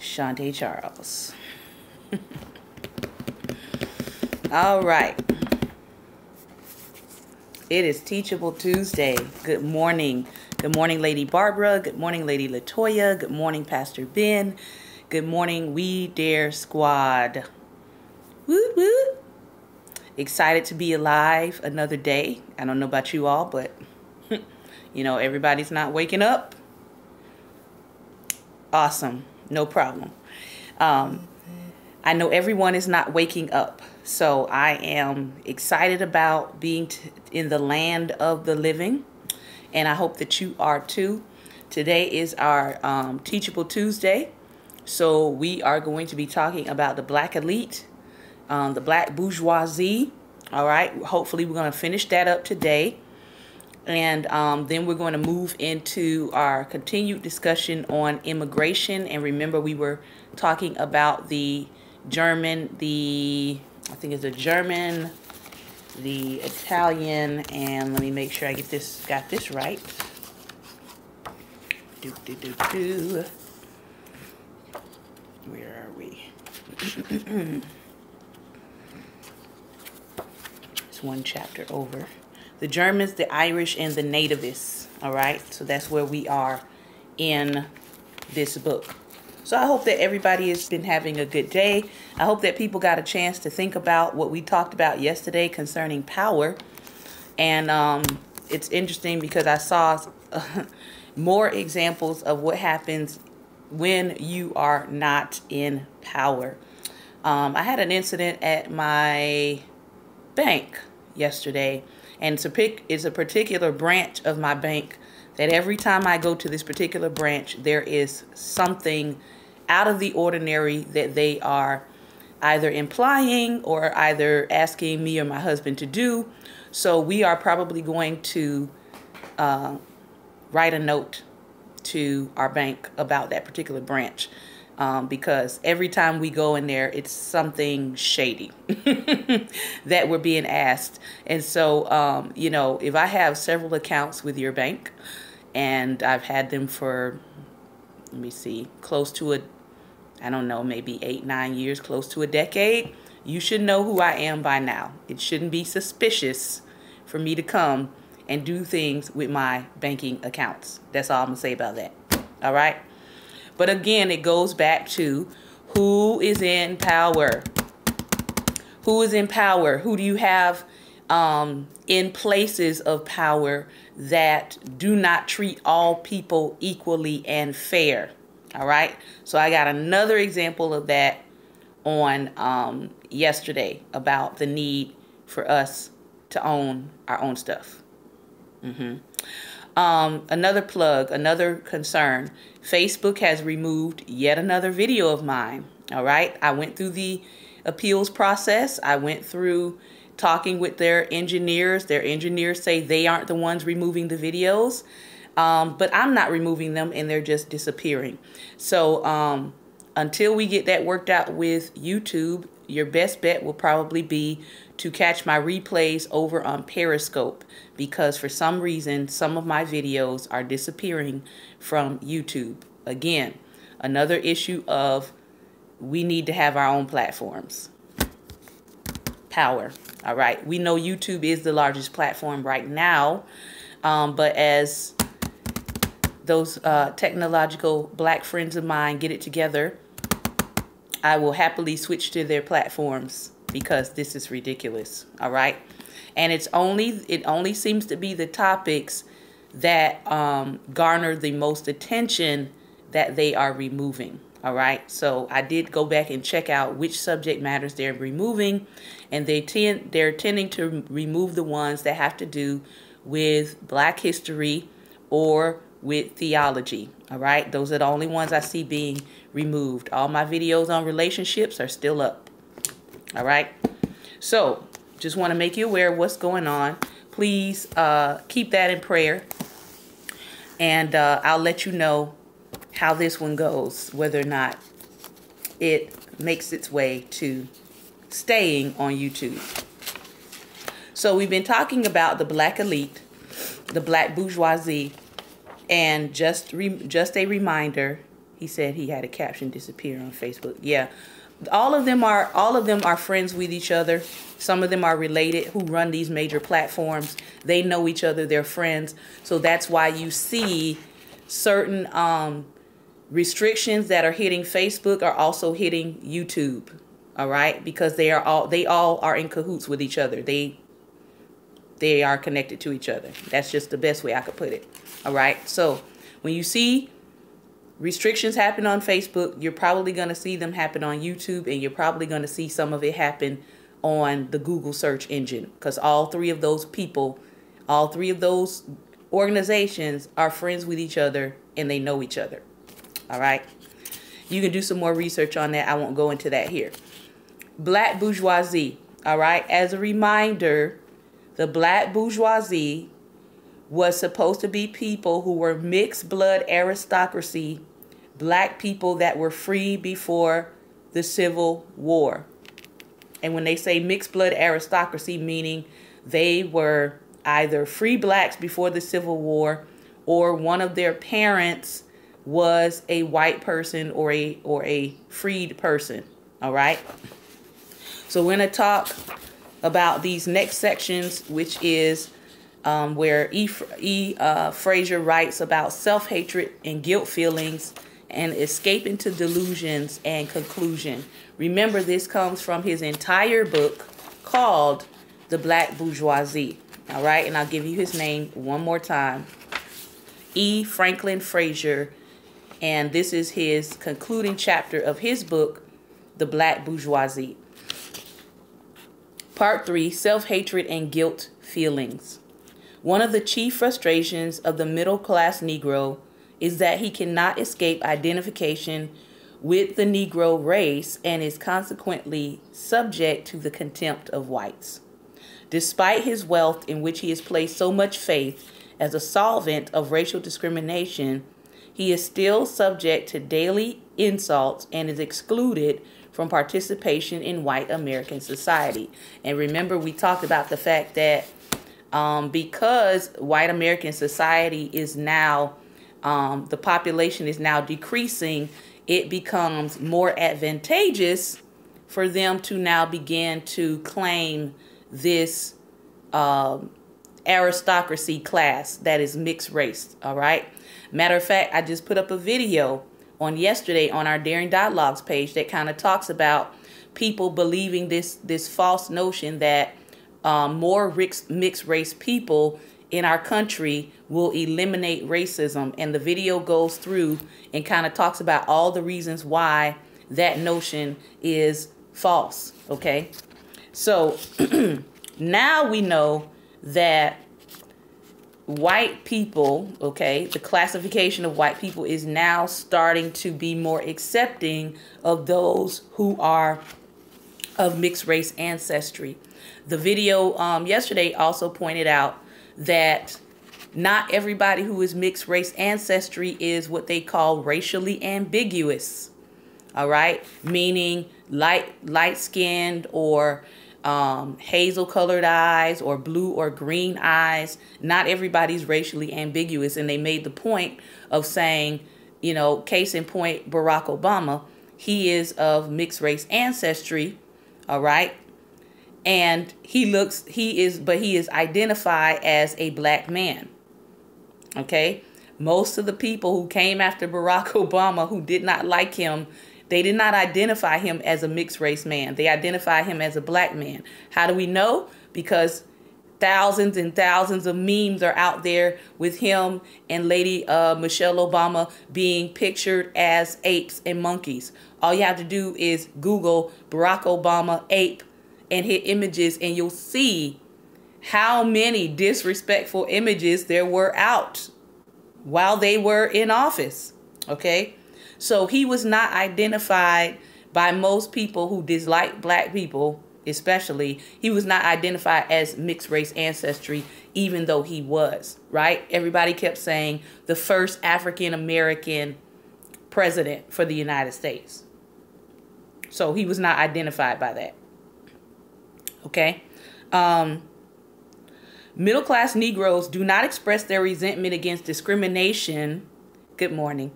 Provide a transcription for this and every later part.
Shantae Charles. All right. It is Teachable Tuesday. Good morning. Good morning, Lady Barbara. Good morning, Lady Latoya. Good morning, Pastor Ben. Good morning, We Dare Squad. Woo woo. Excited to be alive another day. I don't know about you all, but you know, everybody's not waking up. Awesome. No problem. I know everyone is not waking up. So I am excited about being in the land of the living. And I hope that you are too. Today is our Teachable Tuesday. So we are going to be talking about the Black elite, the Black bourgeoisie. All right. Hopefully we're going to finish that up today. And then we're going to move into our continued discussion on immigration. And remember, we were talking about the German, I think it's the German, the Italian, and let me make sure I got this right. Where are we? It's one chapter over. The Germans, the Irish, and the nativists. All right, so that's where we are in this book. So I hope that everybody has been having a good day. I hope that people got a chance to think about what we talked about yesterday concerning power. And it's interesting because I saw more examples of what happens when you are not in power. I had an incident at my bank yesterday, and it's a particular branch of my bank that every time I go to this particular branch, there is something out of the ordinary that they are either implying or either asking me or my husband to do. So we are probably going to write a note to our bank about that particular branch because every time we go in there, it's something shady that we're being asked. And so, you know, if I have several accounts with your bank and I've had them for, let me see, close to I don't know, maybe 8-9 years, close to a decade, you should know who I am by now. It shouldn't be suspicious for me to come and do things with my banking accounts. That's all I'm going to say about that. All right? But again, it goes back to who is in power. Who is in power? Who do you have in places of power that do not treat all people equally and fair? All right. So I got another example of that on yesterday about the need for us to own our own stuff. Another plug, another concern. Facebook has removed yet another video of mine. All right. I went through the appeals process. I went through talking with their engineers. Their engineers say they aren't the ones removing the videos. But I'm not removing them and they're just disappearing. So until we get that worked out with YouTube, your best bet will probably be to catch my replays over on Periscope, because for some reason, some of my videos are disappearing from YouTube. Again, another issue of we need to have our own platforms. Power. All right. We know YouTube is the largest platform right now. But as those technological black friends of mine get it together, I will happily switch to their platforms because this is ridiculous. All right. And it only seems to be the topics that garner the most attention that they are removing. All right. So I did go back and check out which subject matters they're removing, and they're tending to remove the ones that have to do with Black history or with theology. All right. Those are the only ones I see being removed. All my videos on relationships are still up. All right. So just want to make you aware of what's going on. Please keep that in prayer. And I'll let you know how this one goes, whether or not it makes its way to staying on YouTube. So we've been talking about the Black elite, the Black bourgeoisie, and just a reminder, He said he had a caption disappear on Facebook. Yeah. All of them are friends with each other. Some of them are related who run these major platforms. They know each other, they're friends. So that's why you see certain restrictions that are hitting Facebook are also hitting YouTube. All right? Because they all are in cahoots with each other. They are connected to each other. That's just the best way I could put it. All right? So when you see restrictions happen on Facebook, you're probably going to see them happen on YouTube, and you're probably going to see some of it happen on the Google search engine, because all three of those people, all three of those organizations are friends with each other and they know each other. All right. You can do some more research on that. I won't go into that here. Black bourgeoisie. All right. As a reminder, the black bourgeoisie was supposed to be people who were mixed blood aristocracy, black people that were free before the Civil War. And when they say mixed blood aristocracy, meaning they were either free blacks before the Civil War, or one of their parents was a white person or a freed person. All right. So we're going to talk about these next sections, which is where Fraser writes about self-hatred and guilt feelings and escaping to delusions and conclusion. Remember, this comes from his entire book called The Black Bourgeoisie. All right, and I'll give you his name one more time. E. Franklin Fraser, and this is his concluding chapter of his book, The Black Bourgeoisie. Part 3, Self-Hatred and Guilt Feelings. One of the chief frustrations of the middle-class Negro is that he cannot escape identification with the Negro race and is consequently subject to the contempt of whites. Despite his wealth, in which he has placed so much faith as a solvent of racial discrimination, he is still subject to daily insults and is excluded from participation in white American society. And remember, we talked about the fact that because white American society is now, the population is now decreasing, it becomes more advantageous for them to now begin to claim this aristocracy class that is mixed race. All right. Matter of fact, I just put up a video on yesterday on our Daring Dialogues page that kind of talks about people believing this false notion that more mixed race people in our country will eliminate racism. And the video goes through and kind of talks about all the reasons why that notion is false. Okay. So now we know that white people, okay, the classification of white people is now starting to be more accepting of those who are of mixed race ancestry. The video yesterday also pointed out that not everybody who is mixed race ancestry is what they call racially ambiguous. All right, meaning light-skinned or hazel colored eyes or blue or green eyes. Not everybody's racially ambiguous. And they made the point of saying, you know, case in point, Barack Obama, he is of mixed race ancestry. All right. And he is identified as a black man. Okay. Most of the people who came after Barack Obama who did not like him, they did not identify him as a mixed race man. They identified him as a black man. How do we know? Because thousands and thousands of memes are out there with him and Lady Michelle Obama being pictured as apes and monkeys. All you have to do is Google Barack Obama ape and hit images, and you'll see how many disrespectful images there were out while they were in office. Okay. So he was not identified by most people who dislike black people, especially. He was not identified as mixed race ancestry, even though he was, right? Everybody kept saying the first African-American president for the United States. So he was not identified by that. Okay. Middle-class Negroes do not express their resentment against discrimination. Good morning.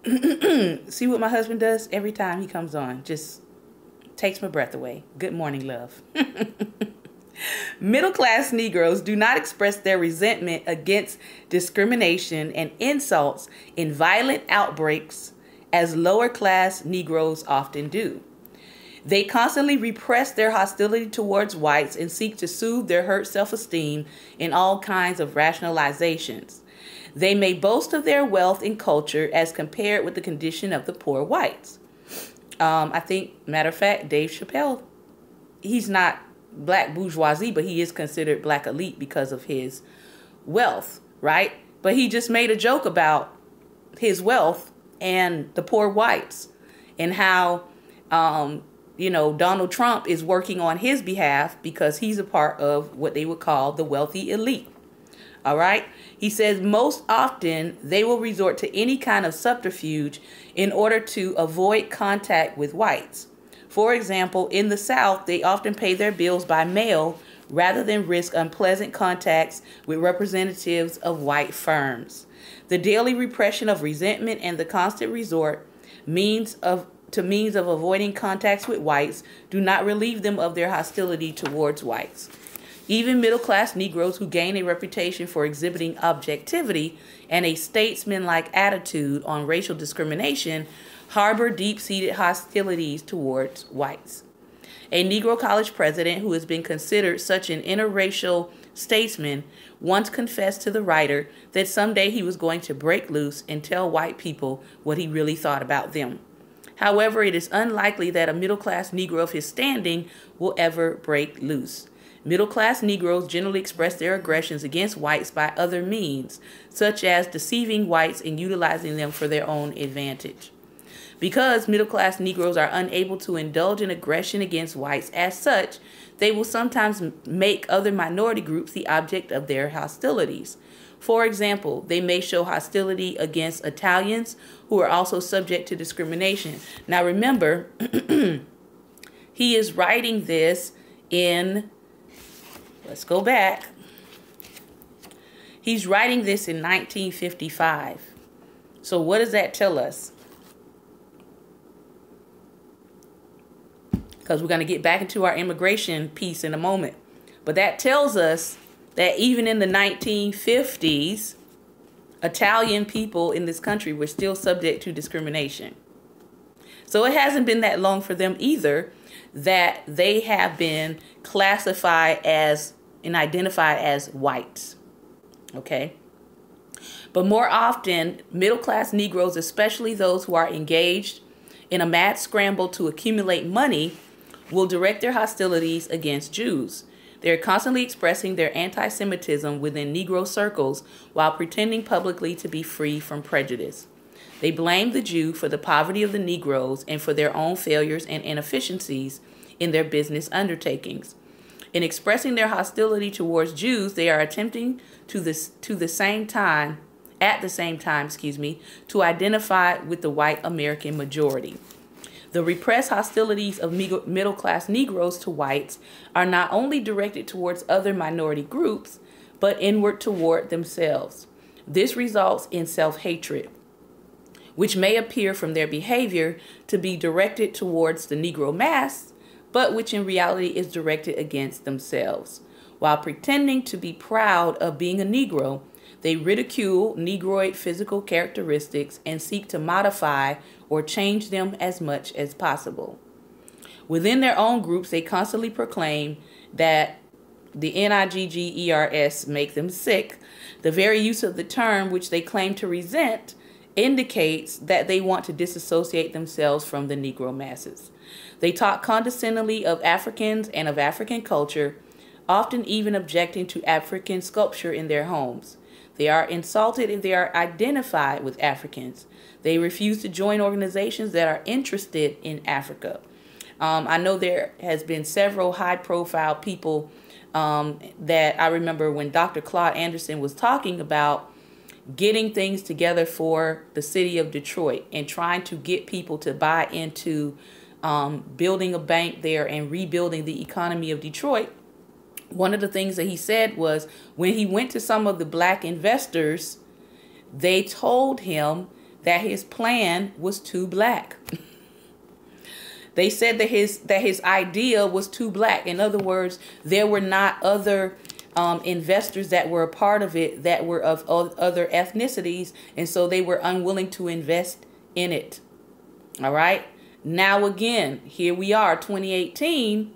See what my husband does every time he comes on? Just takes my breath away. Good morning, love. Middle-class Negroes do not express their resentment against discrimination and insults in violent outbreaks as lower-class Negroes often do. They constantly repress their hostility towards whites and seek to soothe their hurt self-esteem in all kinds of rationalizations. They may boast of their wealth and culture as compared with the condition of the poor whites. I think, matter of fact, Dave Chappelle, he's not black bourgeoisie, but he is considered black elite because of his wealth, right? But he just made a joke about his wealth and the poor whites and how, you know, Donald Trump is working on his behalf because he's a part of what they would call the wealthy elite. All right. He says most often they will resort to any kind of subterfuge in order to avoid contact with whites. For example, in the South, they often pay their bills by mail rather than risk unpleasant contacts with representatives of white firms. The daily repression of resentment and the constant resort means of avoiding contacts with whites do not relieve them of their hostility towards whites. Even middle-class Negroes who gain a reputation for exhibiting objectivity and a statesman-like attitude on racial discrimination harbor deep-seated hostilities towards whites. A Negro college president who has been considered such an interracial statesman once confessed to the writer that someday he was going to break loose and tell white people what he really thought about them. However, it is unlikely that a middle-class Negro of his standing will ever break loose. Middle-class Negroes generally express their aggressions against whites by other means, such as deceiving whites and utilizing them for their own advantage. Because middle-class Negroes are unable to indulge in aggression against whites as such, they will sometimes make other minority groups the object of their hostilities. For example, they may show hostility against Italians who are also subject to discrimination. Now remember, he is writing this in, let's go back. He's writing this in 1955. So what does that tell us? Because we're going to get back into our immigration piece in a moment. But that tells us that even in the 1950s, Italian people in this country were still subject to discrimination. So it hasn't been that long for them either that they have been classified as and identified as whites. Okay? But more often, middle-class Negroes, especially those who are engaged in a mad scramble to accumulate money, will direct their hostilities against Jews. They are constantly expressing their anti-Semitism within Negro circles while pretending publicly to be free from prejudice. They blame the Jew for the poverty of the Negroes and for their own failures and inefficiencies in their business undertakings. In expressing their hostility towards Jews, they are attempting to identify with the white American majority. The repressed hostilities of middle-class Negroes to whites are not only directed towards other minority groups, but inward toward themselves. This results in self-hatred, which may appear from their behavior to be directed towards the Negro mass, but which in reality is directed against themselves. While pretending to be proud of being a Negro, they ridicule Negroid physical characteristics and seek to modify or change them as much as possible. Within their own groups, they constantly proclaim that the niggers make them sick. The very use of the term, which they claim to resent, indicates that they want to disassociate themselves from the Negro masses. They talk condescendingly of Africans and of African culture, often even objecting to African sculpture in their homes. They are insulted if they are identified with Africans. They refuse to join organizations that are interested in Africa. I know there has been several high-profile people that I remember when Dr. Claude Anderson was talking about getting things together for the city of Detroit and trying to get people to buy into building a bank there and rebuilding the economy of Detroit. One of the things that he said was when he went to some of the black investors, they told him that his plan was too black. They said that his idea was too black. In other words, there were not other investors that were a part of it that were of other ethnicities, and so they were unwilling to invest in it. All right. Now again, here we are, 2018,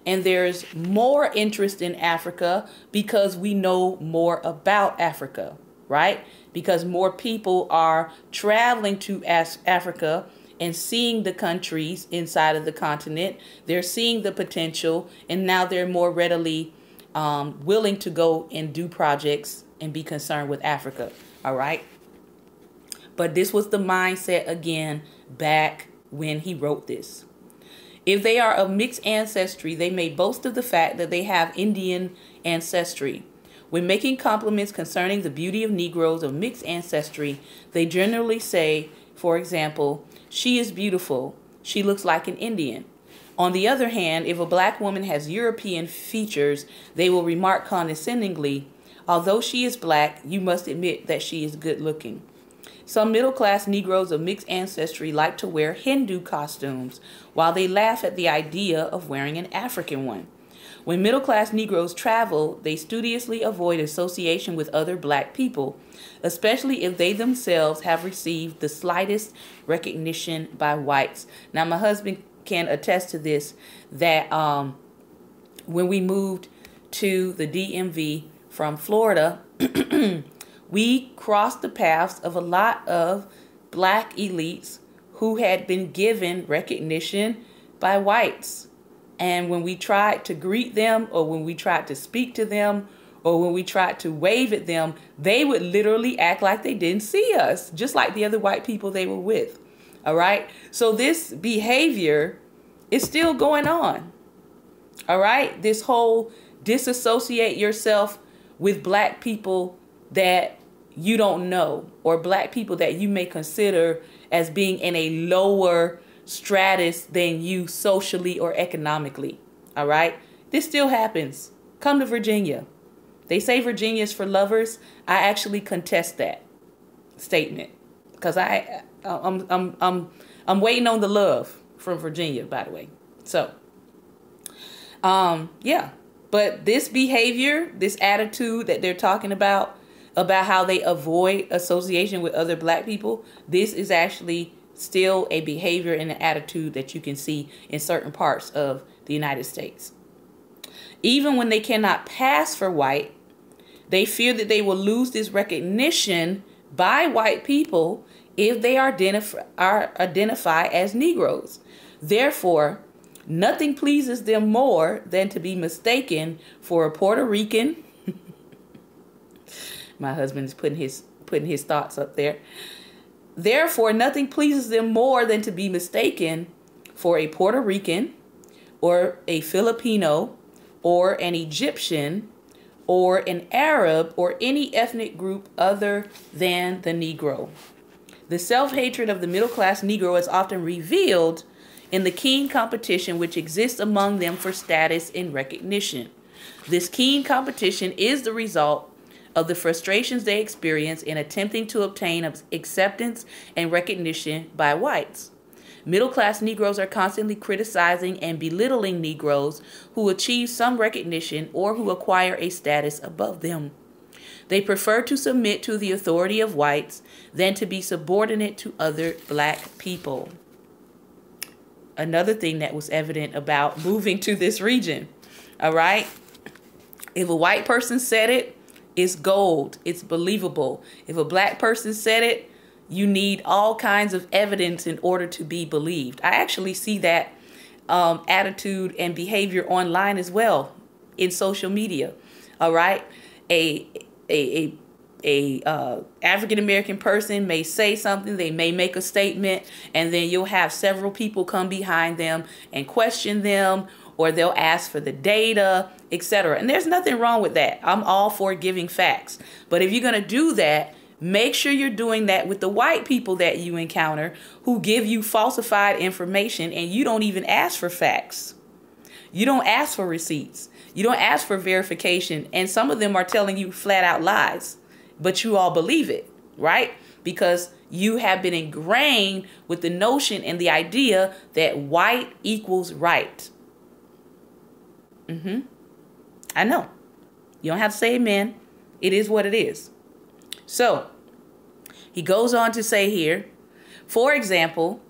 and there's more interest in Africa because we know more about Africa, right? Because more people are traveling to Africa and seeing the countries inside of the continent. They're seeing the potential, and now they're more readily willing to go and do projects and be concerned with Africa. All right. But this was the mindset again back when he wrote this. If they are of mixed ancestry, they may boast of the fact that they have Indian ancestry. When making compliments concerning the beauty of Negroes of mixed ancestry, they generally say, for example, she is beautiful. She looks like an Indian. On the other hand, if a black woman has European features, they will remark condescendingly, although she is black, you must admit that she is good looking. Some middle-class Negroes of mixed ancestry like to wear Hindu costumes, while they laugh at the idea of wearing an African one. When middle-class Negroes travel, they studiously avoid association with other black people, especially if they themselves have received the slightest recognition by whites. Now, my husband can attest to this, that when we moved to the DMV from Florida, we crossed the paths of a lot of black elites who had been given recognition by whites. And when we tried to greet them, or when we tried to speak to them, or when we tried to wave at them, they would literally act like they didn't see us, just like the other white people they were with. All right. So this behavior is still going on. All right. This whole disassociate yourself with black people that you don't know, or black people that you may consider as being in a lower stratus than you socially or economically. All right. This still happens. Come to Virginia. They say Virginia is for lovers. I actually contest that statement, because I'm waiting on the love from Virginia, by the way. So, yeah. But this behavior, this attitude that they're talking about how they avoid association with other black people, this is actually still a behavior and an attitude that you can see in certain parts of the United States. Even when they cannot pass for white, they fear that they will lose this recognition by white people if they identify as Negroes. Therefore, nothing pleases them more than to be mistaken for a Puerto Rican. My husband is putting his thoughts up there. Therefore, nothing pleases them more than to be mistaken for a Puerto Rican, or a Filipino, or an Egyptian, or an Arab, or any ethnic group other than the Negro. The self-hatred of the middle-class Negro is often revealed in the keen competition which exists among them for status and recognition. This keen competition is the result of the frustrations they experience in attempting to obtain acceptance and recognition by whites. Middle-class Negroes are constantly criticizing and belittling Negroes who achieve some recognition or who acquire a status above them. They prefer to submit to the authority of whites than to be subordinate to other black people. Another thing that was evident about moving to this region, all right? If a white person said it, it's gold. It's believable. If a black person said it, you need all kinds of evidence in order to be believed. I actually see that attitude and behavior online as well, in social media. All right, a African American person may say something, they may make a statement, and then you'll have several people come behind them and question them, or they'll ask for the data, etc. And there's nothing wrong with that. I'm all for giving facts. But if you're going to do that, make sure you're doing that with the white people that you encounter who give you falsified information, and you don't even ask for facts. You don't ask for receipts. You don't ask for verification. And some of them are telling you flat out lies, but you all believe it, right? Because you have been ingrained with the notion and the idea that white equals right. I know. You don't have to say amen. It is what it is. So, he goes on to say here, for example,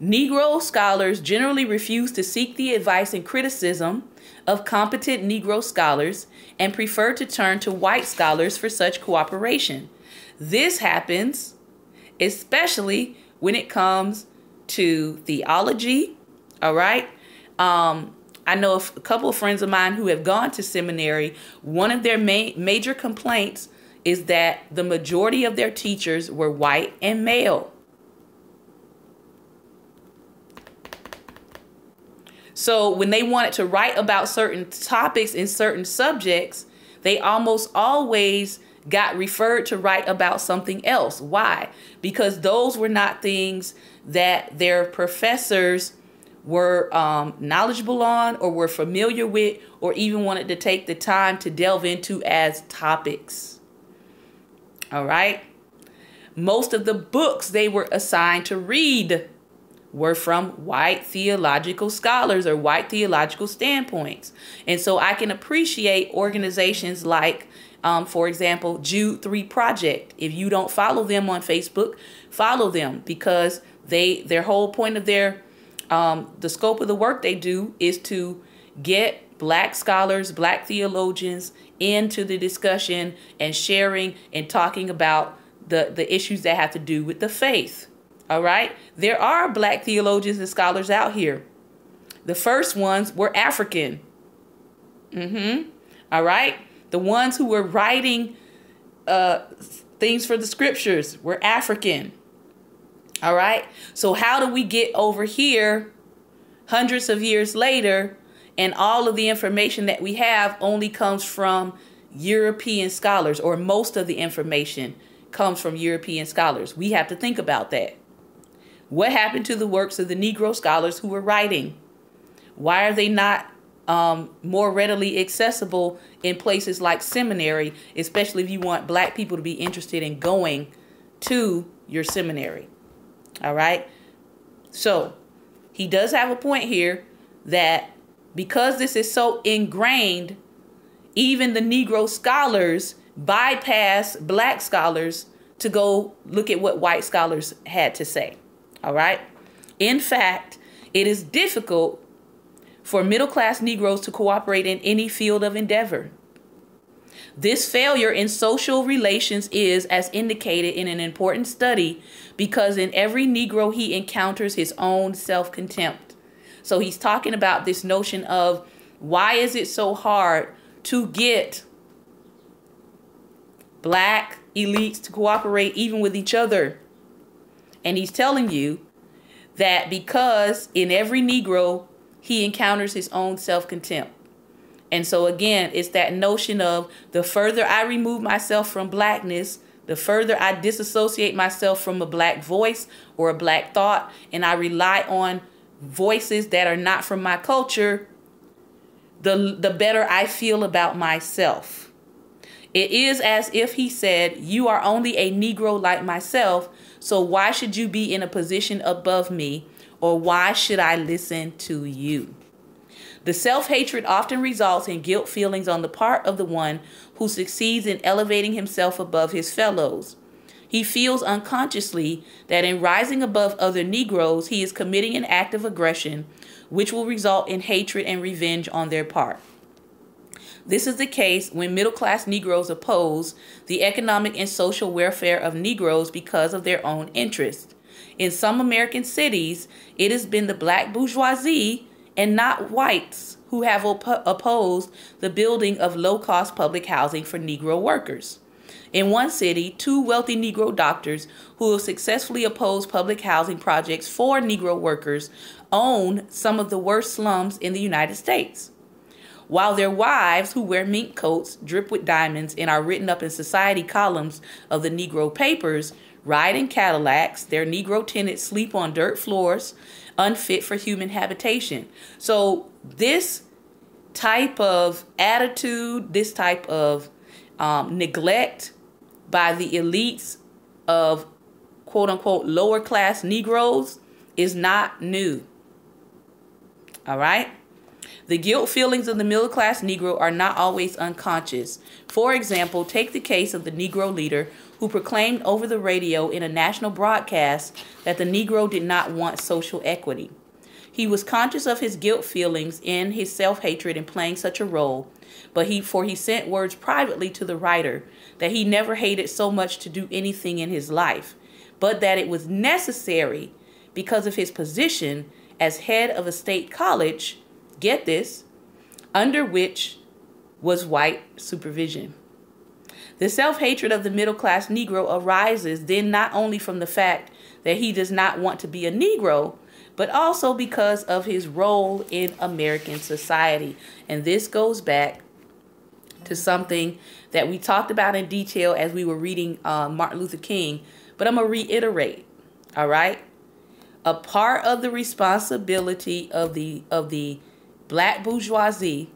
Negro scholars generally refuse to seek the advice and criticism of competent Negro scholars and prefer to turn to white scholars for such cooperation. This happens especially when it comes to theology, all right? I know a couple of friends of mine who have gone to seminary. One of their major complaints is that the majority of their teachers were white and male. So when they wanted to write about certain topics in certain subjects, they almost always got referred to write about something else. Why? Because those were not things that their professors were knowledgeable on or were familiar with or even wanted to take the time to delve into as topics. All right. Most of the books they were assigned to read were from white theological scholars or white theological standpoints. And so I can appreciate organizations like, for example, Jude 3 Project. If you don't follow them on Facebook, follow them, because their whole point of the scope of the work they do is to get black scholars, black theologians into the discussion and sharing and talking about the issues that have to do with the faith. All right. There are black theologians and scholars out here. The first ones were African. All right. The ones who were writing things for the scriptures were African. All right. So how do we get over here hundreds of years later and all of the information that we have only comes from European scholars, or most of the information comes from European scholars? We have to think about that. What happened to the works of the Negro scholars who were writing? Why are they not more readily accessible in places like seminary, especially if you want black people to be interested in going to your seminary? All right. So he does have a point here that because this is so ingrained, even the Negro scholars bypass black scholars to go look at what white scholars had to say. All right. In fact, it is difficult for middle-class Negroes to cooperate in any field of endeavor. This failure in social relations is, as indicated in an important study, because in every Negro he encounters his own self-contempt. So he's talking about this notion of why is it so hard to get black elites to cooperate even with each other. And he's telling you that because in every Negro, he encounters his own self-contempt. And so again, it's that notion of the further I remove myself from blackness, the further I disassociate myself from a black voice or a black thought, and I rely on voices that are not from my culture, the better I feel about myself. It is as if he said, you are only a Negro like myself, so why should you be in a position above me, or why should I listen to you? The self-hatred often results in guilt feelings on the part of the one who succeeds in elevating himself above his fellows. He feels unconsciously that in rising above other Negroes, he is committing an act of aggression, which will result in hatred and revenge on their part. This is the case when middle-class Negroes oppose the economic and social welfare of Negroes because of their own interests. In some American cities, it has been the black bourgeoisie and not whites who have opposed the building of low-cost public housing for Negro workers. In one city, 2 wealthy Negro doctors who have successfully opposed public housing projects for Negro workers own some of the worst slums in the United States. While their wives, who wear mink coats, drip with diamonds, and are written up in society columns of the Negro papers, ride in Cadillacs, their Negro tenants sleep on dirt floors, unfit for human habitation. So this type of attitude, this type of neglect by the elites of quote unquote lower class Negroes is not new. All right. The guilt feelings of the middle class Negro are not always unconscious. For example, take the case of the Negro leader who proclaimed over the radio in a national broadcast that the Negro did not want social equity. He was conscious of his guilt feelings in his self-hatred in playing such a role, but he sent words privately to the writer that he never hated so much to do anything in his life, but that it was necessary because of his position as head of a state college, get this, under which was white supervision. The self-hatred of the middle-class Negro arises then not only from the fact that he does not want to be a Negro, but also because of his role in American society. And this goes back to something that we talked about in detail as we were reading Martin Luther King, but I'm going to reiterate, all right? A part of the responsibility of the black bourgeoisie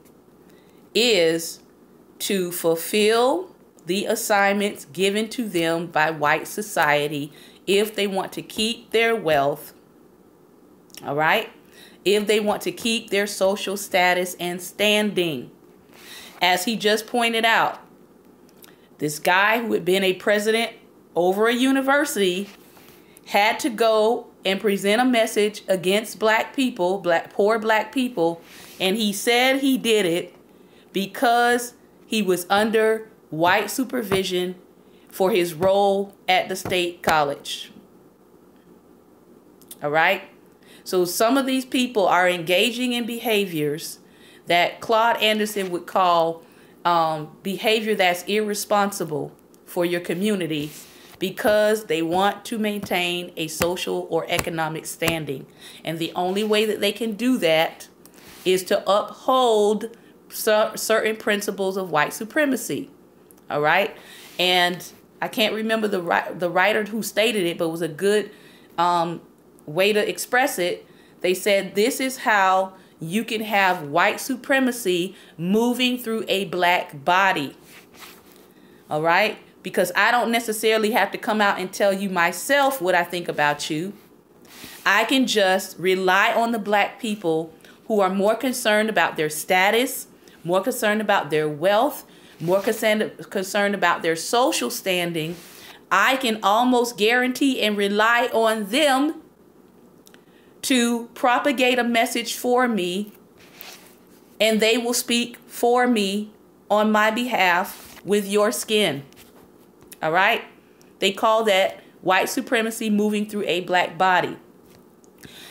is to fulfill the assignments given to them by white society if they want to keep their wealth, all right? If they want to keep their social status and standing. As he just pointed out, this guy who had been a president over a university had to go and present a message against black people, poor black people, and he said he did it because he was under white supervision for his role at the state college. All right? So some of these people are engaging in behaviors that Claude Anderson would call behavior that's irresponsible for your community because they want to maintain a social or economic standing. And the only way that they can do that is to uphold certain principles of white supremacy. All right? And I can't remember the writer who stated it, but it was a good way to express it. They said this is how you can have white supremacy moving through a black body. All right? Because I don't necessarily have to come out and tell you myself what I think about you. I can just rely on the black people who are more concerned about their status, more concerned about their wealth, more concerned about their social standing. I can almost guarantee and rely on them to propagate a message for me, and they will speak for me on my behalf with your skin. All right? They call that white supremacy moving through a black body.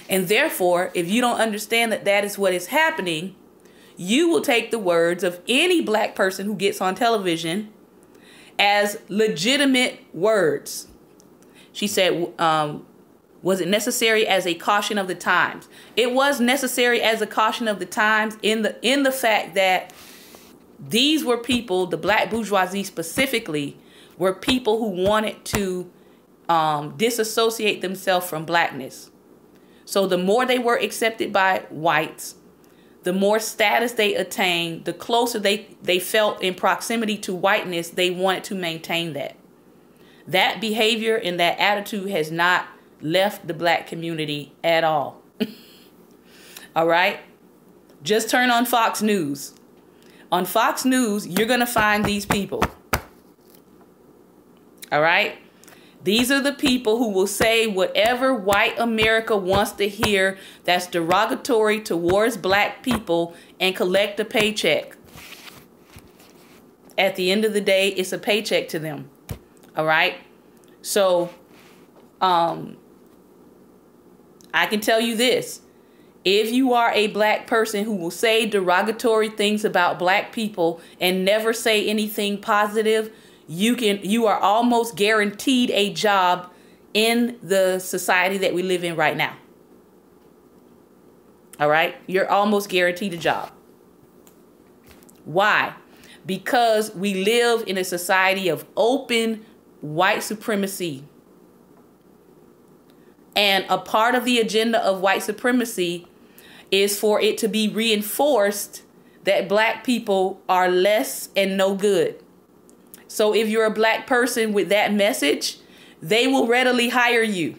And therefore, if you don't understand that that is what is happening, you will take the words of any black person who gets on television as legitimate words. She said, was it necessary as a caution of the times? It was necessary as a caution of the times in the fact that these were people, the black bourgeoisie specifically, were people who wanted to disassociate themselves from blackness. So the more they were accepted by whites, the more status they attained, the closer they felt in proximity to whiteness, they wanted to maintain that. That behavior and that attitude has not left the black community at all. All right? Just turn on Fox News. On Fox News, you're going to find these people. All right? These are the people who will say whatever white America wants to hear that's derogatory towards black people and collect a paycheck. At the end of the day, it's a paycheck to them. All right? So, I can tell you this. If you are a black person who will say derogatory things about black people and never say anything positive, you are almost guaranteed a job in the society that we live in right now. All right? You're almost guaranteed a job. Why? Because we live in a society of open white supremacy. And a part of the agenda of white supremacy is for it to be reinforced that black people are less and no good. So if you're a black person with that message, they will readily hire you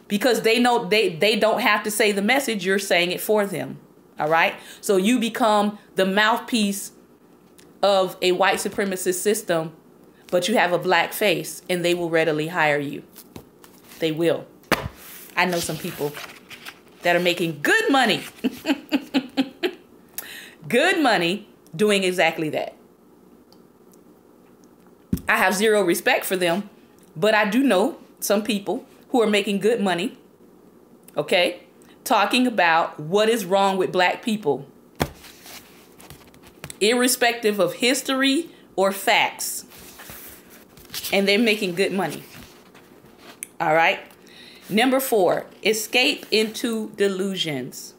because they know they don't have to say the message. You're saying it for them. All right. So you become the mouthpiece of a white supremacist system, but you have a black face, and they will readily hire you. They will. I know some people that are making good money. Good money doing exactly that. I have zero respect for them, but I do know some people who are making good money, okay, talking about what is wrong with black people, irrespective of history or facts. And they're making good money. All right. Number 4, escape into delusions.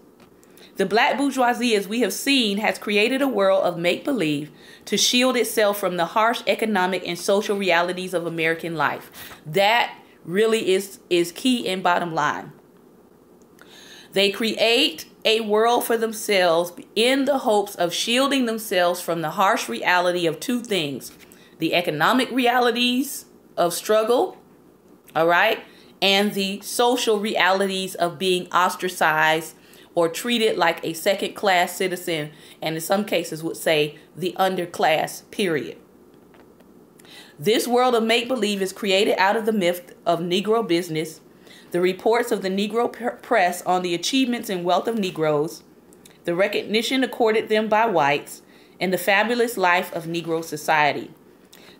The black bourgeoisie, as we have seen, has created a world of make-believe to shield itself from the harsh economic and social realities of American life. That really is key and bottom line. They create a world for themselves in the hopes of shielding themselves from the harsh reality of two things: the economic realities of struggle, all right, and the social realities of being ostracized or treated like a second-class citizen, and in some cases would say the underclass, period. This world of make-believe is created out of the myth of Negro business, the reports of the Negro press on the achievements and wealth of Negroes, the recognition accorded them by whites, and the fabulous life of Negro society.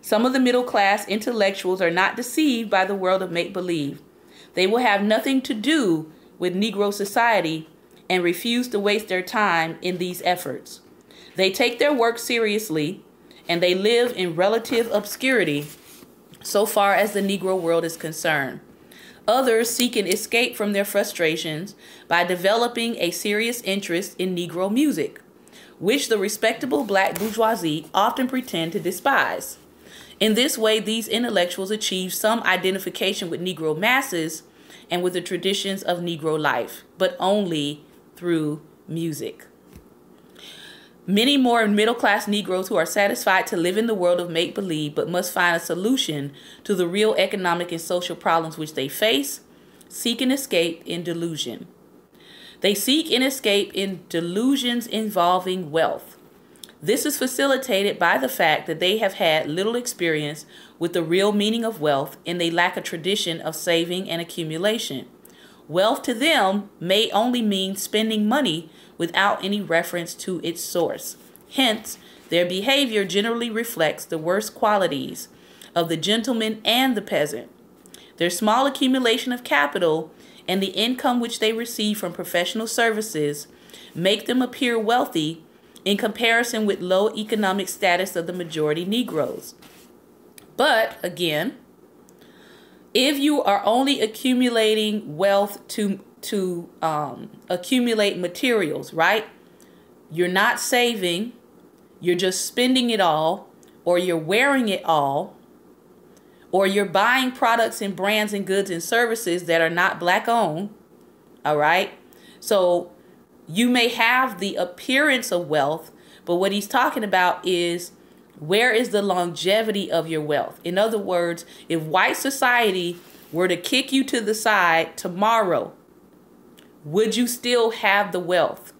Some of the middle-class intellectuals are not deceived by the world of make-believe. They will have nothing to do with Negro society and refuse to waste their time in these efforts. They take their work seriously, and they live in relative obscurity so far as the Negro world is concerned. Others seek an escape from their frustrations by developing a serious interest in Negro music, which the respectable black bourgeoisie often pretend to despise. In this way, these intellectuals achieve some identification with Negro masses and with the traditions of Negro life, but only through music. Many more middle-class Negroes who are satisfied to live in the world of make-believe but must find a solution to the real economic and social problems which they face seek an escape in delusion. They seek an escape in delusions involving wealth. This is facilitated by the fact that they have had little experience with the real meaning of wealth, and they lack a tradition of saving and accumulation. Wealth to them may only mean spending money without any reference to its source. Hence, their behavior generally reflects the worst qualities of the gentleman and the peasant. Their small accumulation of capital and the income which they receive from professional services make them appear wealthy in comparison with low economic status of the majority Negroes. But again, if you are only accumulating wealth to accumulate materials, right? You're not saving, you're just spending it all, or you're wearing it all, or you're buying products and brands and goods and services that are not black owned, all right? So you may have the appearance of wealth, but what he's talking about is, where is the longevity of your wealth? In other words, if white society were to kick you to the side tomorrow, would you still have the wealth?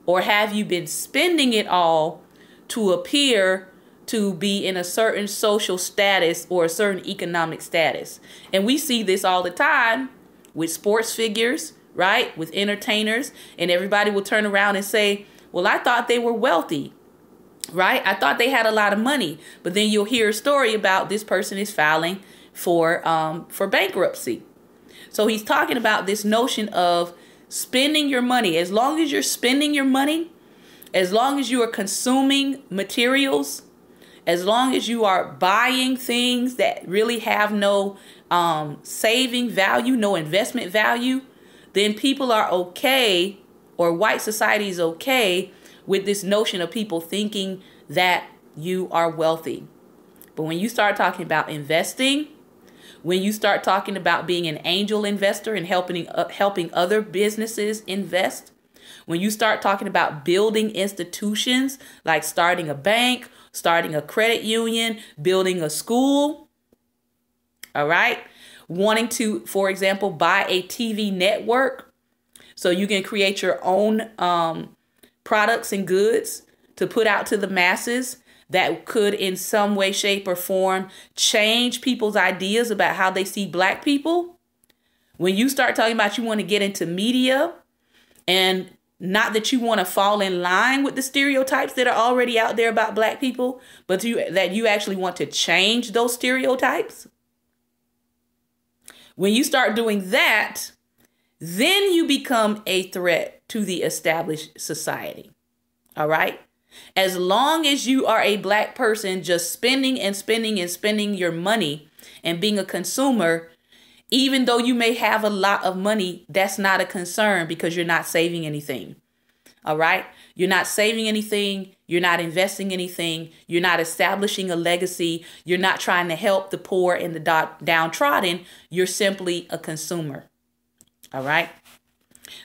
Or have you been spending it all to appear to be in a certain social status or a certain economic status? And we see this all the time with sports figures, right? With entertainers, and everybody will turn around and say, well, I thought they were wealthy, right? I thought they had a lot of money. But then you'll hear a story about this person is filing for bankruptcy. So he's talking about this notion of spending your money. As long as you're spending your money, as long as you are consuming materials, as long as you are buying things that really have no saving value, no investment value, then people are okay, or white society is okay with this notion of people thinking that you are wealthy. But when you start talking about investing, when you start talking about being an angel investor and helping other businesses invest, when you start talking about building institutions like starting a bank, starting a credit union, building a school, All right. Wanting to, for example, buy a TV network so you can create your own products and goods to put out to the masses that could in some way, shape, or form change people's ideas about how they see Black people. When you start talking about you want to get into media, and not that you want to fall in line with the stereotypes that are already out there about Black people, but that you actually want to change those stereotypes. When you start doing that, then you become a threat to the established society. All right. As long as you are a Black person just spending and spending and spending your money and being a consumer, even though you may have a lot of money, that's not a concern because you're not saving anything. All right. You're not saving anything. You're not investing anything. You're not establishing a legacy. You're not trying to help the poor and the downtrodden. You're simply a consumer. All right.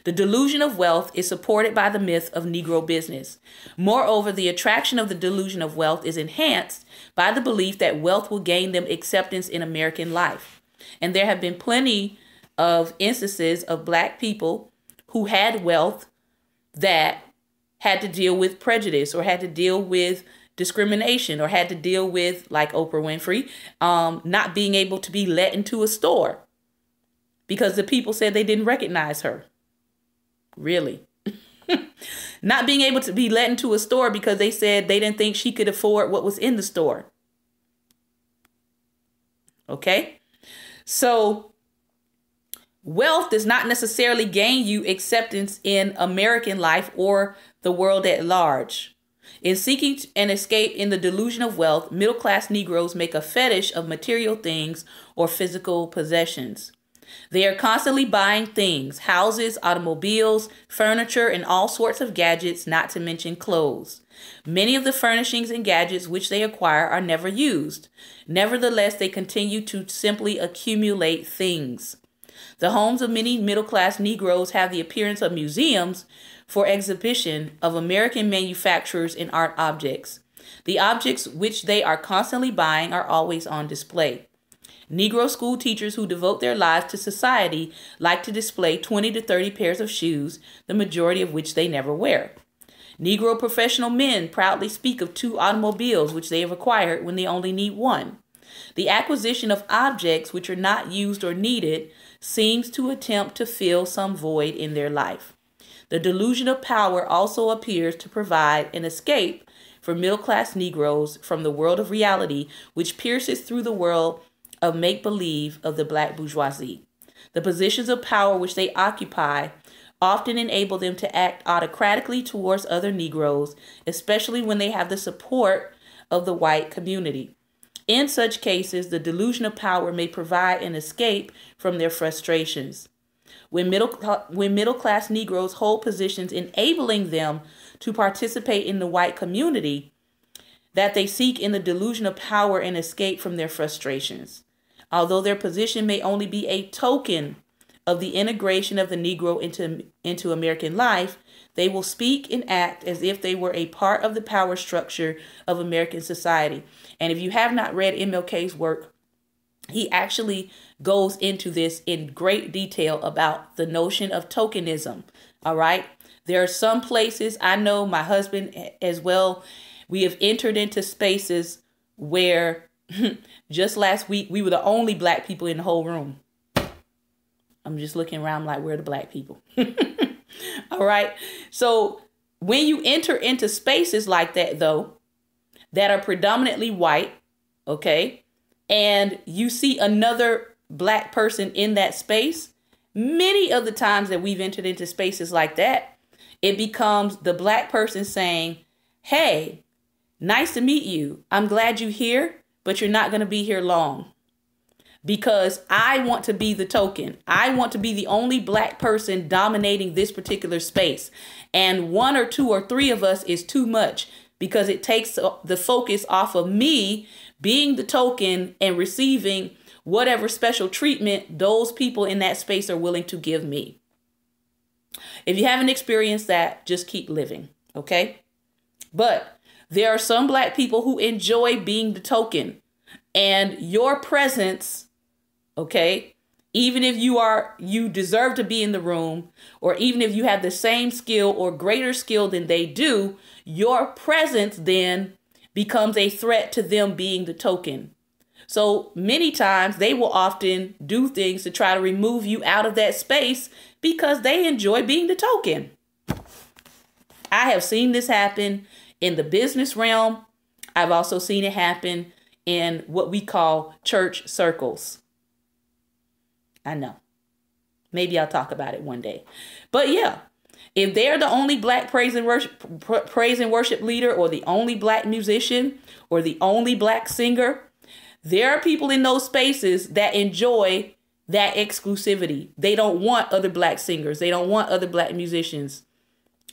The delusion of wealth is supported by the myth of Negro business. Moreover, the attraction of the delusion of wealth is enhanced by the belief that wealth will gain them acceptance in American life. And there have been plenty of instances of Black people who had wealth that had to deal with prejudice or had to deal with discrimination or had to deal with, like Oprah Winfrey, not being able to be let into a store because the people said they didn't recognize her. Really? Not being able to be let into a store because they said they didn't think she could afford what was in the store. Okay? So wealth does not necessarily gain you acceptance in American life or the world at large. In seeking an escape in the delusion of wealth, middle-class Negroes make a fetish of material things or physical possessions. They are constantly buying things, houses, automobiles, furniture, and all sorts of gadgets, not to mention clothes. Many of the furnishings and gadgets which they acquire are never used. Nevertheless, they continue to simply accumulate things. The homes of many middle-class Negroes have the appearance of museums for exhibition of American manufacturers and art objects. The objects which they are constantly buying are always on display. Negro school teachers who devote their lives to society like to display 20 to 30 pairs of shoes, the majority of which they never wear. Negro professional men proudly speak of 2 automobiles which they have acquired when they only need 1. The acquisition of objects which are not used or needed seems to attempt to fill some void in their life. The delusion of power also appears to provide an escape for middle-class Negroes from the world of reality which pierces through the world of make-believe of the Black bourgeoisie. The positions of power which they occupy often enable them to act autocratically towards other Negroes, especially when they have the support of the white community. In such cases, the delusion of power may provide an escape from their frustrations. When middle-class Negroes hold positions enabling them to participate in the white community, that they seek in the delusion of power and escape from their frustrations. Although their position may only be a token of the integration of the Negro into American life, they will speak and act as if they were a part of the power structure of American society. And if you have not read MLK's work, he actually goes into this in great detail about the notion of tokenism. All right. There are some places, I know my husband as well, we have entered into spaces where just last week we were the only Black people in the whole room. I'm just looking around like, where are the Black people? All right. So when you enter into spaces like that, though, that are predominantly white, okay, and you see another Black person in that space, many of the times that we've entered into spaces like that, it becomes the Black person saying, hey, nice to meet you. I'm glad you're here, but you're not going to be here long. Because I want to be the token. I want to be the only Black person dominating this particular space. And 1 or 2 or 3 of us is too much because it takes the focus off of me being the token and receiving whatever special treatment those people in that space are willing to give me. If you haven't experienced that, just keep living, okay? But there are some Black people who enjoy being the token, and your presence Okay? Even if you deserve to be in the room, or even if you have the same skill or greater skill than they do, your presence then becomes a threat to them being the token. So many times they will often do things to try to remove you out of that space because they enjoy being the token. I have seen this happen in the business realm. I've also seen it happen in what we call church circles. I know. Maybe I'll talk about it one day. But yeah, if they're the only black praise and worship leader, or the only black musician, or the only black singer, there are people in those spaces that enjoy that exclusivity. They don't want other black singers. They don't want other black musicians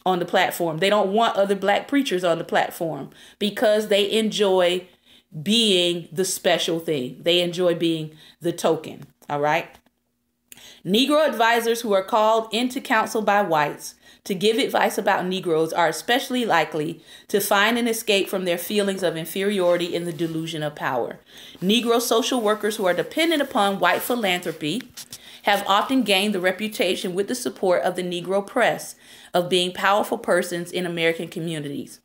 on the platform. They don't want other black preachers on the platform because they enjoy being the special thing. They enjoy being the token. All right. Negro advisors who are called into counsel by whites to give advice about Negroes are especially likely to find an escape from their feelings of inferiority in the delusion of power. Negro social workers who are dependent upon white philanthropy have often gained the reputation, with the support of the Negro press, of being powerful persons in American communities.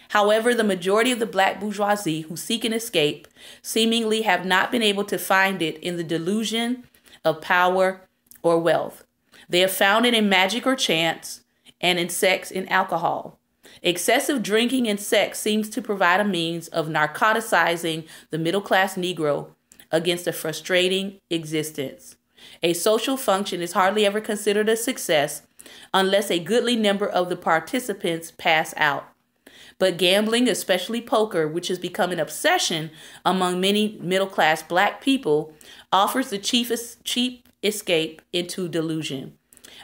However, the majority of the black bourgeoisie who seek an escape seemingly have not been able to find it in the delusion of power or wealth. They have found it in magic or chance, and in sex and alcohol. Excessive drinking and sex seems to provide a means of narcoticizing the middle-class Negro against a frustrating existence. A social function is hardly ever considered a success unless a goodly number of the participants pass out. But gambling, especially poker, which has become an obsession among many middle-class black people, offers the cheap escape into delusion.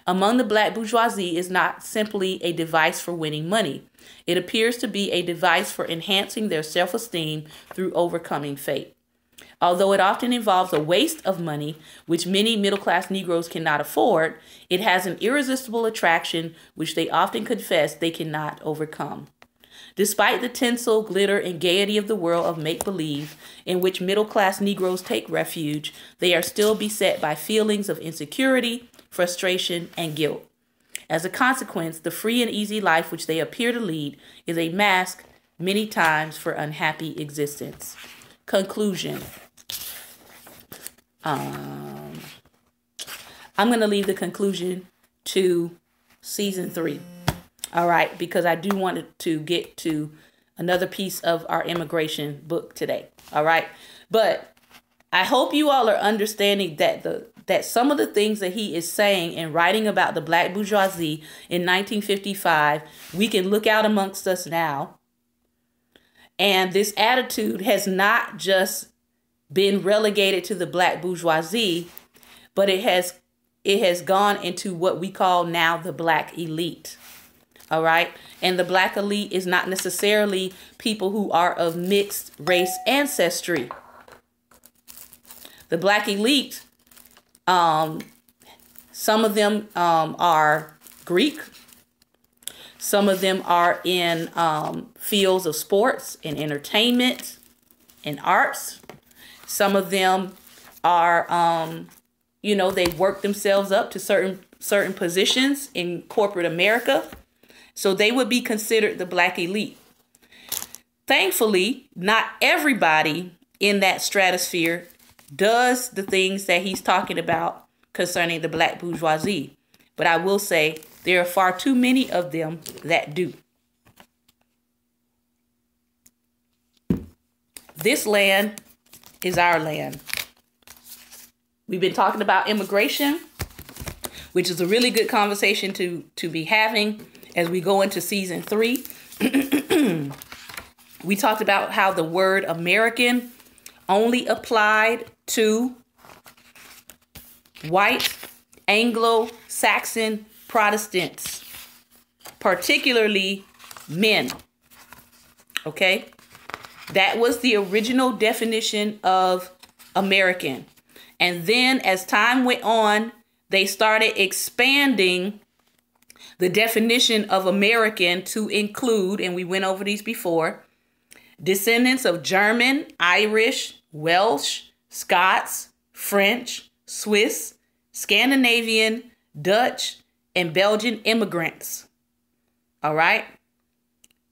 Among the black bourgeoisie is not simply a device for winning money. It appears to be a device for enhancing their self-esteem through overcoming fate. Although it often involves a waste of money, which many middle-class Negroes cannot afford, it has an irresistible attraction which they often confess they cannot overcome. Despite the tinsel, glitter, and gaiety of the world of make-believe, in which middle-class Negroes take refuge, they are still beset by feelings of insecurity, frustration, and guilt. As a consequence, the free and easy life which they appear to lead is a mask many times for unhappy existence. Conclusion. I'm going to leave the conclusion to season 3. All right, because I do want to get to another piece of our immigration book today. All right, but I hope you all are understanding that some of the things that he is saying and writing about the black bourgeoisie in 1955, we can look out amongst us now. And this attitude has not just been relegated to the black bourgeoisie, but it has gone into what we call now the black elite. All right. And the black elite is not necessarily people who are of mixed race ancestry. The black elite, some of them are Greek. Some of them are in fields of sports and entertainment and arts. Some of them are, they've worked themselves up to certain positions in corporate America. So they would be considered the black elite. Thankfully, not everybody in that stratosphere does the things that he's talking about concerning the black bourgeoisie. But I will say there are far too many of them that do. This land is our land. We've been talking about immigration, which is a really good conversation to be having as we go into season 3. We talked about how the word American only applied to white Anglo-Saxon Protestants, particularly men. Okay? That was the original definition of American. And then as time went on, they started expanding the definition of American to include, and we went over these before, descendants of German, Irish, Welsh, Scots, French, Swiss, Scandinavian, Dutch, and Belgian immigrants. All right.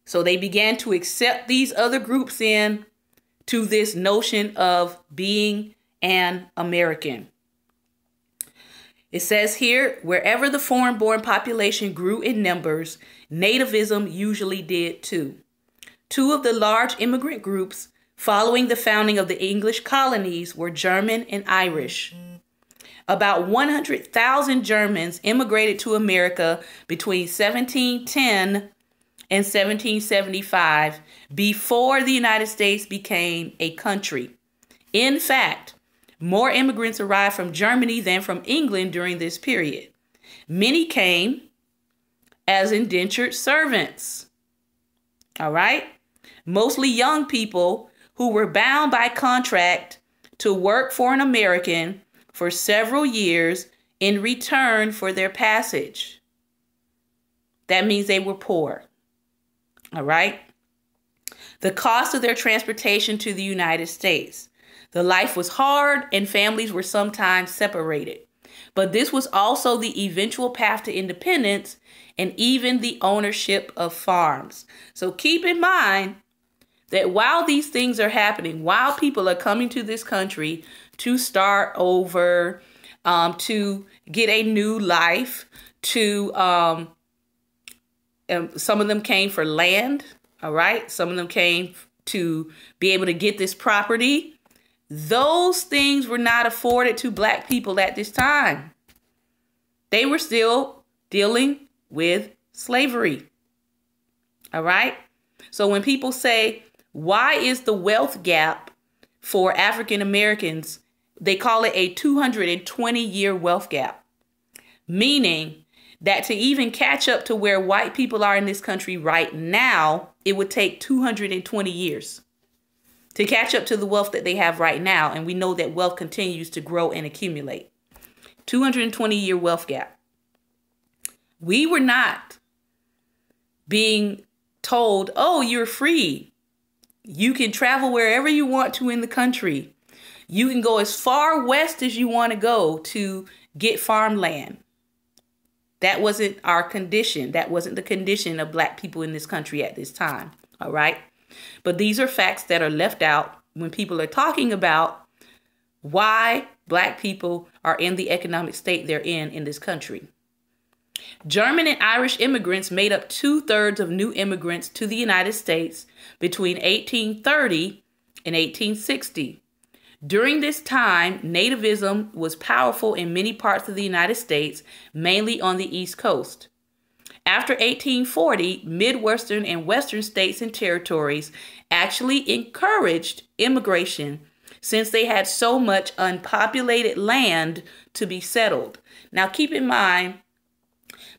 So they began to accept these other groups in to this notion of being an American. It says here, wherever the foreign-born population grew in numbers, nativism usually did too. Two of the large immigrant groups following the founding of the English colonies were German and Irish. About 100,000 Germans immigrated to America between 1710 and 1775 before the United States became a country. In fact, more immigrants arrived from Germany than from England during this period. Many came as indentured servants. All right? Mostly young people who were bound by contract to work for an American for several years in return for their passage. That means they were poor. All right? The cost of their transportation to the United States. The life was hard and families were sometimes separated. But this was also the eventual path to independence and even the ownership of farms. So keep in mind that while these things are happening, while people are coming to this country to start over, to get a new life, to some of them came for land, all right? Some of them came to be able to get this property. Those things were not afforded to Black people at this time. They were still dealing with slavery. All right? So when people say, why is the wealth gap for African Americans, they call it a 220-year wealth gap, meaning that to even catch up to where white people are in this country right now, it would take 220 years to catch up to the wealth that they have right now. And we know that wealth continues to grow and accumulate. 220-year wealth gap. We were not being told, oh, you're free. You can travel wherever you want to in the country. You can go as far west as you want to go to get farmland. That wasn't our condition. That wasn't the condition of Black people in this country at this time. All right. But these are facts that are left out when people are talking about why Black people are in the economic state they're in this country. German and Irish immigrants made up 2/3 of new immigrants to the United States between 1830 and 1860. During this time, nativism was powerful in many parts of the United States, mainly on the East Coast. After 1840, Midwestern and Western states and territories actually encouraged immigration since they had so much unpopulated land to be settled. Now, keep in mind,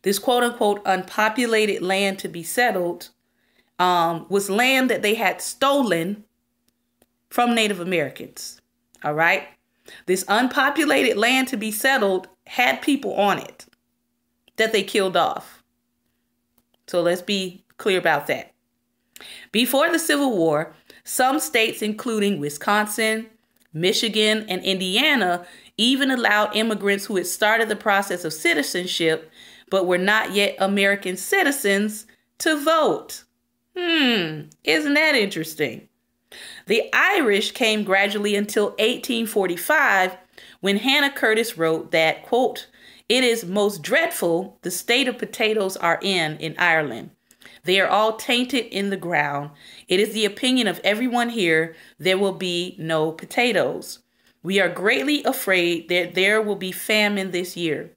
this quote-unquote unpopulated land to be settled was land that they had stolen from Native Americans. All right? This unpopulated land to be settled had people on it that they killed off. So let's be clear about that. Before the Civil War, some states, including Wisconsin, Michigan, and Indiana, even allowed immigrants who had started the process of citizenship but were not yet American citizens to vote. Isn't that interesting? The Irish came gradually until 1845, when Hannah Curtis wrote that, quote, "It is most dreadful the state of potatoes are in Ireland. They are all tainted in the ground. It is the opinion of everyone here there will be no potatoes. We are greatly afraid that there will be famine this year.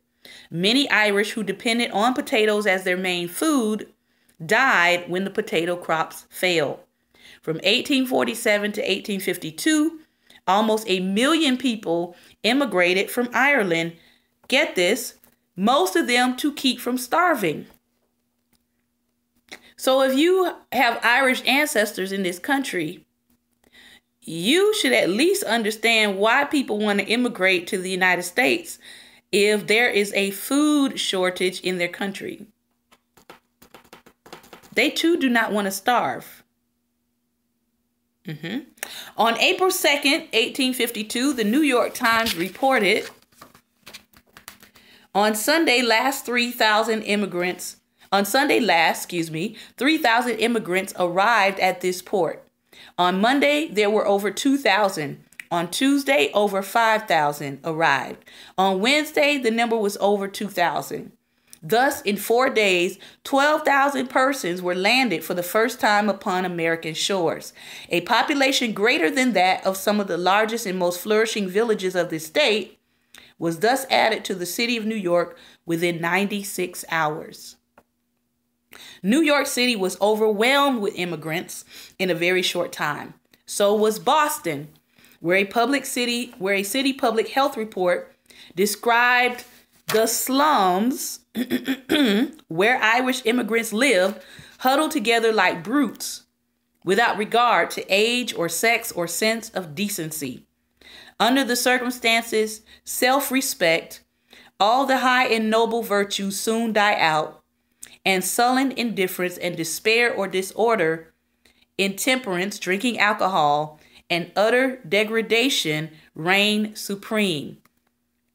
Many Irish who depended on potatoes as their main food died when the potato crops failed. From 1847 to 1852, almost 1 million people immigrated from Ireland. Get this, most of them to keep from starving." So if you have Irish ancestors in this country, you should at least understand why people want to immigrate to the United States if there is a food shortage in their country. They too do not want to starve. On April 2nd, 1852, the New York Times reported, on Sunday last, 3,000 immigrants arrived at this port. On Monday, there were over 2,000. On Tuesday, over 5,000 arrived. On Wednesday, the number was over 2,000. Thus, in 4 days, 12,000 persons were landed for the first time upon American shores. A population greater than that of some of the largest and most flourishing villages of the state was thus added to the city of New York within 96 hours. New York City was overwhelmed with immigrants in a very short time. So was Boston, where a city public health report described the slums where Irish immigrants lived, huddled together like brutes, without regard to age or sex or sense of decency. Under the circumstances, self-respect, all the high and noble virtues soon die out, and sullen indifference and despair or disorder, intemperance, drinking alcohol, and utter degradation reign supreme.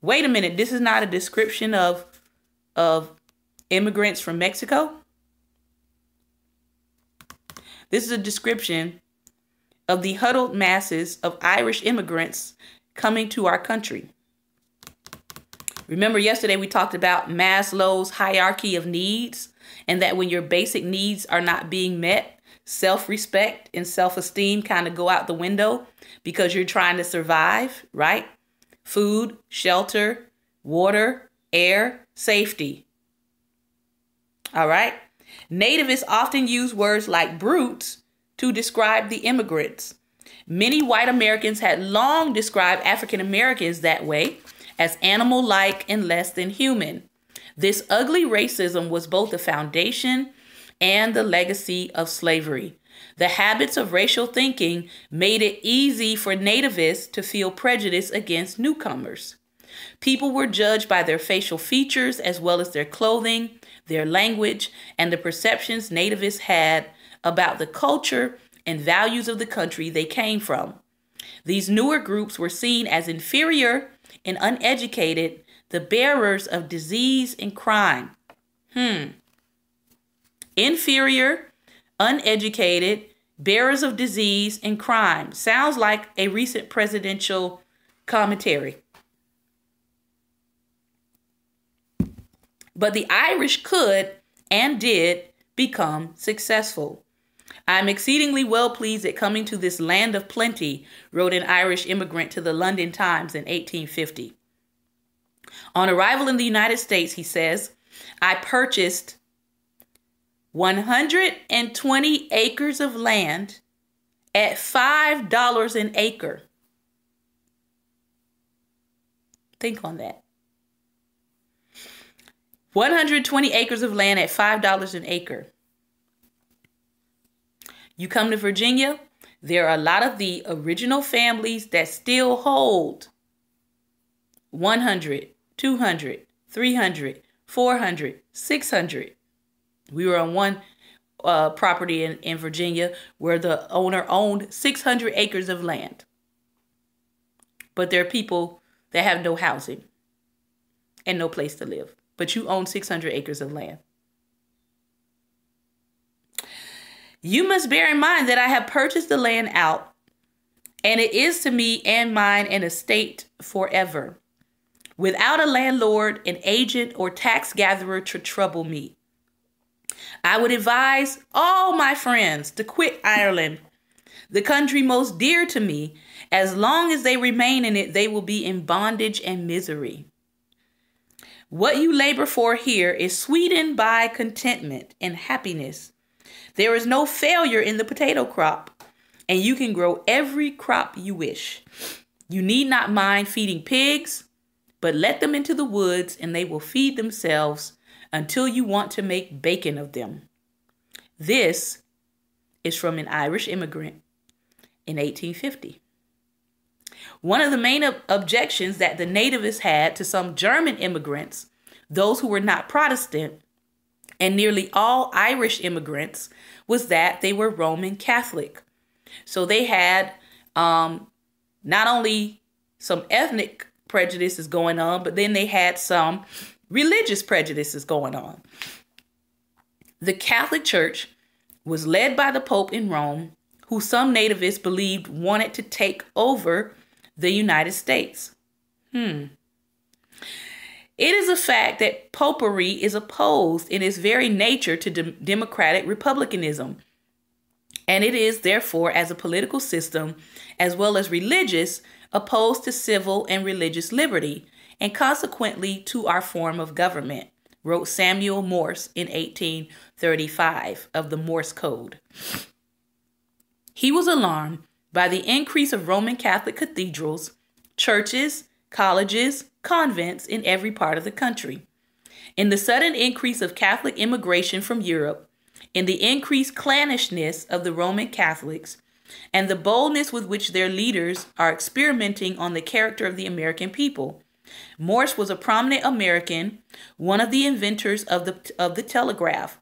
Wait a minute, this is not a description of immigrants from Mexico? This is a description of the huddled masses of Irish immigrants coming to our country. Remember yesterday we talked about Maslow's hierarchy of needs, and that when your basic needs are not being met, self-respect and self-esteem kind of go out the window because you're trying to survive, right? Food, shelter, water, air, safety. All right? Nativists often use words like brutes to describe the immigrants. Many white Americans had long described African Americans that way, as animal-like and less than human. This ugly racism was both the foundation and the legacy of slavery. The habits of racial thinking made it easy for nativists to feel prejudice against newcomers. People were judged by their facial features as well as their clothing, their language, and the perceptions nativists had about the culture and values of the country they came from. These newer groups were seen as inferior and uneducated, the bearers of disease and crime. Inferior, uneducated, bearers of disease and crime. Sounds like a recent presidential commentary. But the Irish could and did become successful. "I'm exceedingly well pleased at coming to this land of plenty," wrote an Irish immigrant to the London Times in 1850. On arrival in the United States, he says, "I purchased 120 acres of land at $5 an acre." Think on that. 120 acres of land at $5 an acre. You come to Virginia, there are a lot of the original families that still hold 100, 200, 300, 400, 600. We were on one property in Virginia where the owner owned 600 acres of land. But there are people that have no housing and no place to live. But you own 600 acres of land. "You must bear in mind that I have purchased the land out, and it is to me and mine an estate forever, without a landlord, an agent, or tax gatherer to trouble me. I would advise all my friends to quit Ireland, the country most dear to me. As long as they remain in it, they will be in bondage and misery. What you labor for here is sweetened by contentment and happiness. There is no failure in the potato crop, and you can grow every crop you wish. You need not mind feeding pigs, but let them into the woods and they will feed themselves until you want to make bacon of them." This is from an Irish immigrant in 1850. One of the main objections that the nativists had to some German immigrants, those who were not Protestant, and nearly all Irish immigrants, was that they were Roman Catholic. So they had Not only some ethnic prejudices going on, but then they had some religious prejudices going on. The Catholic Church was led by the Pope in Rome, who some nativists believed wanted to take over the United States. It is a fact that popery is opposed in its very nature to democratic republicanism, and it is therefore, as a political system, as well as religious, opposed to civil and religious liberty, and consequently to our form of government, wrote Samuel Morse in 1835 of the Morse Code. He was alarmed by the increase of Roman Catholic cathedrals, churches, colleges, convents in every part of the country, in the sudden increase of Catholic immigration from Europe, in the increased clannishness of the Roman Catholics, and the boldness with which their leaders are experimenting on the character of the American people. Morse was a prominent American, one of the inventors of the telegraph.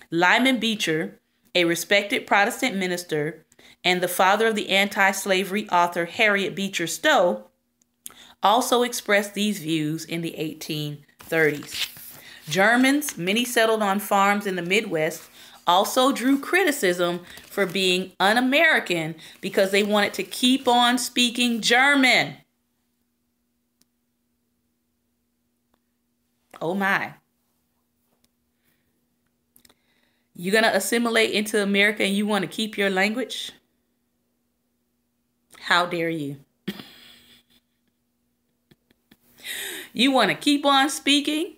Lyman Beecher, a respected Protestant minister, and the father of the anti-slavery author Harriet Beecher Stowe, also expressed these views in the 1830s. Germans, many settled on farms in the Midwest, also drew criticism for being un-American because they wanted to keep on speaking German. Oh my. You're going to assimilate into America and you want to keep your language? How dare you? You want to keep on speaking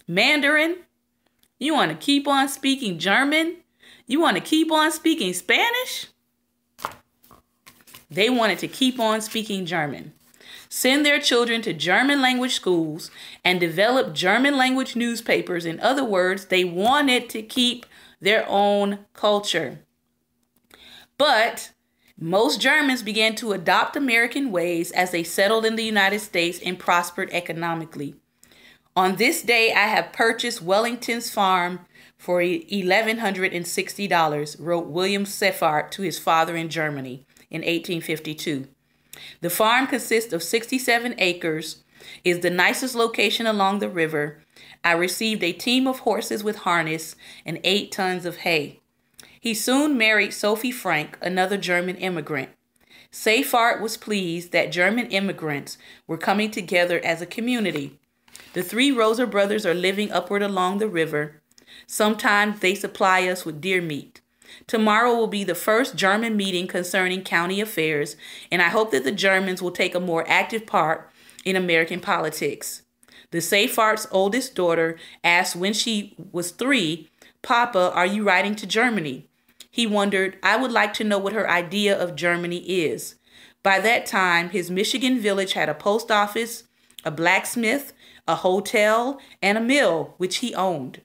Mandarin? You want to keep on speaking German? You want to keep on speaking Spanish? They wanted to keep on speaking German, send their children to German language schools, and develop German language newspapers. In other words, they wanted to keep their own culture. But most Germans began to adopt American ways as they settled in the United States and prospered economically. On this day, I have purchased Wellington's farm for $1,160, wrote William Seyfarth to his father in Germany in 1852. The farm consists of 67 acres, is the nicest location along the river. I received a team of horses with harness and 8 tons of hay. He soon married Sophie Frank, another German immigrant. Seyfarth was pleased that German immigrants were coming together as a community. The 3 Rosa brothers are living upward along the river. Sometimes they supply us with deer meat. Tomorrow will be the first German meeting concerning county affairs, and I hope that the Germans will take a more active part in American politics. The Seyfarth's oldest daughter asked when she was 3, "Papa, are you writing to Germany?" He wondered, "I would like to know what her idea of Germany is." By that time, his Michigan village had a post office, a blacksmith, a hotel, and a mill, which he owned.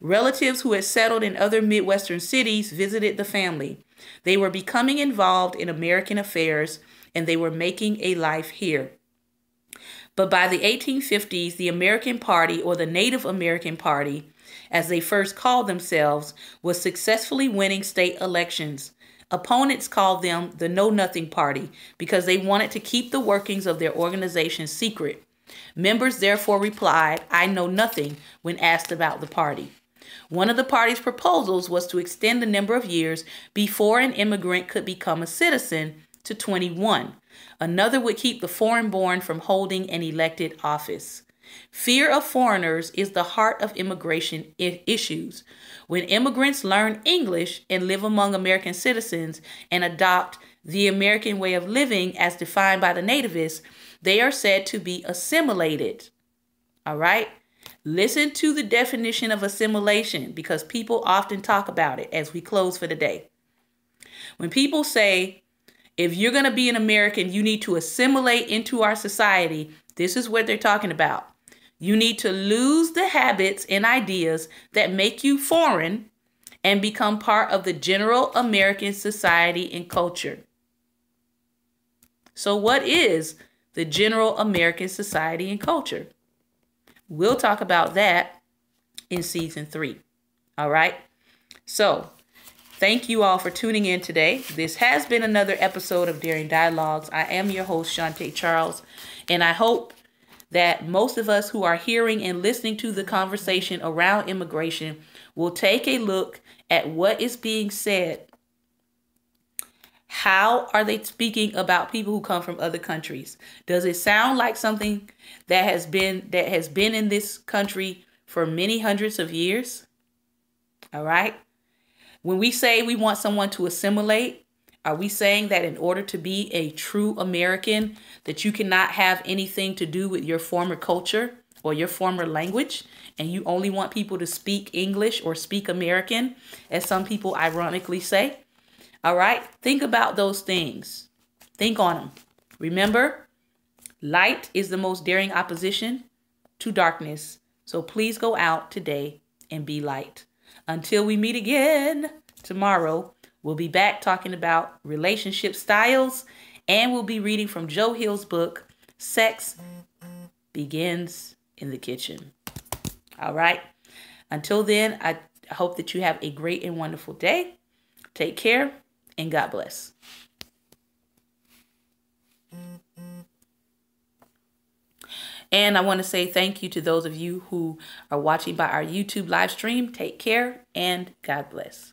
Relatives who had settled in other Midwestern cities visited the family. They were becoming involved in American affairs, and they were making a life here. But by the 1850s, the American Party, or the Native American Party, as they first called themselves, was successfully winning state elections. Opponents called them the Know Nothing Party because they wanted to keep the workings of their organization secret. Members therefore replied, "I know nothing," when asked about the party. One of the party's proposals was to extend the number of years before an immigrant could become a citizen to 21. Another would keep the foreign-born from holding an elected office. Fear of foreigners is the heart of immigration issues. When immigrants learn English and live among American citizens and adopt the American way of living as defined by the nativists, they are said to be assimilated. All right? Listen to the definition of assimilation because people often talk about it as we close for the day. When people say, if you're going to be an American, you need to assimilate into our society, this is what they're talking about. You need to lose the habits and ideas that make you foreign and become part of the general American society and culture. So what is the general American society and culture? We'll talk about that in season 3. All right. So thank you all for tuning in today. This has been another episode of Daring Dialogues. I am your host, Shantae Charles, and I hope that most of us who are hearing and listening to the conversation around immigration will take a look at what is being said. How are they speaking about people who come from other countries? Does it sound like something that has been in this country for many hundreds of years? All right. When we say we want someone to assimilate, are we saying that in order to be a true American, that you cannot have anything to do with your former culture or your former language, and you only want people to speak English or speak American, as some people ironically say? All right, think about those things. Think on them. Remember, light is the most daring opposition to darkness. So please go out today and be light. Until we meet again tomorrow, we'll be back talking about relationship styles, and we'll be reading from Joe Hill's book, Sex Begins in the Kitchen. All right. Until then, I hope that you have a great and wonderful day. Take care. And God bless. And I want to say thank you to those of you who are watching by our YouTube live stream. Take care and God bless.